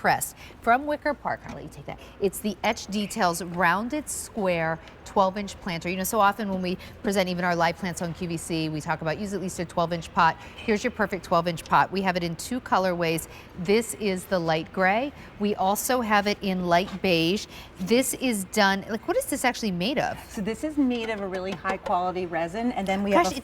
pressed from Wicker Park. I'll let you take that. It's the Etched Details rounded square 12-inch planter. You know, so often when we present even our live plants on QVC, we talk about use at least a 12-inch pot. Here's your perfect 12-inch pot. We have it in two colorways. This is the light gray. We also have it in light beige. This is done, like, what is this actually made of? So this is made of a really high quality resin, and then we have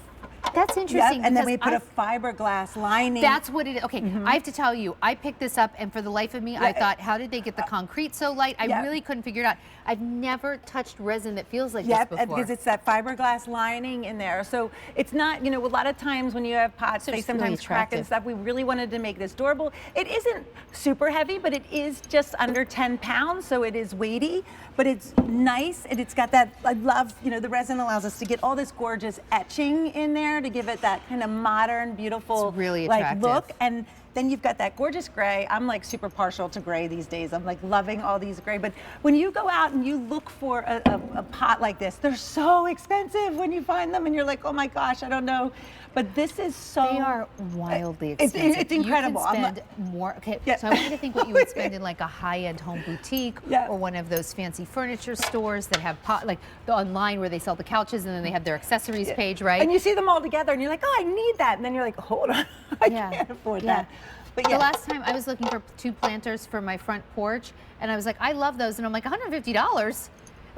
that's interesting. and then we put a fiberglass lining. That's what it is. Okay, I have to tell you, I picked this up, and for the life of me, I thought, how did they get the concrete so light? I really couldn't figure it out. I've never touched resin that feels like this before. Because it's that fiberglass lining in there. So it's not, you know, a lot of times when you have pots, they sometimes crack and stuff. We really wanted to make this durable. It isn't super heavy, but it is just under 10 pounds, so it is weighty, but it's nice, and it's got that, I love, you know, the resin allows us to get all this gorgeous etching in there to give it that kind of modern, beautiful, really like look. And then you've got that gorgeous gray. I'm like super partial to gray these days. I'm like loving all these gray. But when you go out and you look for a pot like this, they're so expensive when you find them, and you're like, oh my gosh, I don't know. But this is so. They are wildly expensive. It's incredible. You can spend more. Okay, so I want you to think what you would spend in like a high-end home boutique or one of those fancy furniture stores that have like online where they sell the couches and then they have their accessories page, right? And you see them all together, and you're like, oh, I need that, and then you're like, hold on, I can't afford that. But the last time I was looking for 2 planters for my front porch, and I was like, I love those, and I'm like, $150.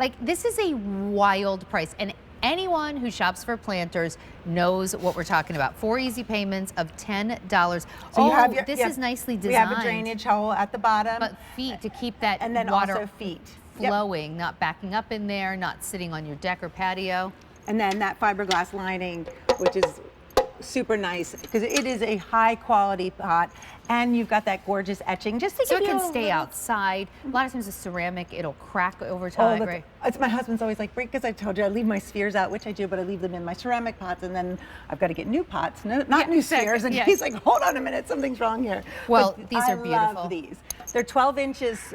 Like, this is a wild price, and anyone who shops for planters knows what we're talking about. 4 easy payments of $10. So you have your, this is nicely designed. We have a drainage hole at the bottom. But feet to keep that and then water also feet flowing, not backing up in there, not sitting on your deck or patio. And then that fiberglass lining, which is super nice because it is a high quality pot, and you've got that gorgeous etching just to so give you it can stay outside. A lot of times the ceramic, it'll crack over time, right? It's my husband's always like, because I told you I leave my spheres out, which I do, but I leave them in my ceramic pots, and then I've got to get new pots, not new spheres. And he's like, hold on a minute, something's wrong here. Well, but these are beautiful. I love these. They're 12 inches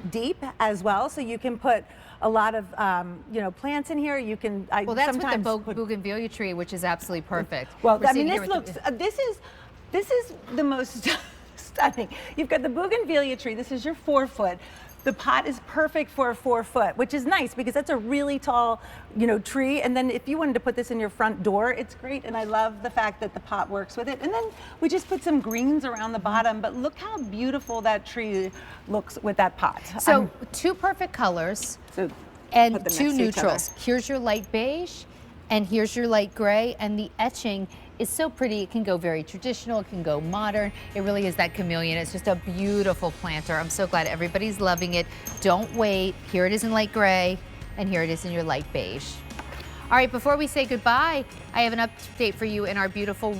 deep as well, so you can put a lot of you know, plants in here. You can well, that's with the bougainvillea tree, which is absolutely perfect. Well, I mean, this looks this is the most stunning. You've got the bougainvillea tree. This is your 4-foot. The pot is perfect for a 4-foot, which is nice because that's a really tall, you know, tree. And then if you wanted to put this in your front door, it's great. And I love the fact that the pot works with it. And then we just put some greens around the bottom. But look how beautiful that tree looks with that pot. So 2 perfect colors and 2 neutrals. Here's your light beige, and here's your light gray. And the etching is so pretty. It can go very traditional, it can go modern. It really is that chameleon. It's just a beautiful planter. I'm so glad everybody's loving it. Don't wait. Here it is in light gray, and here it is in your light beige. All right, before we say goodbye, I have an update for you in our beautiful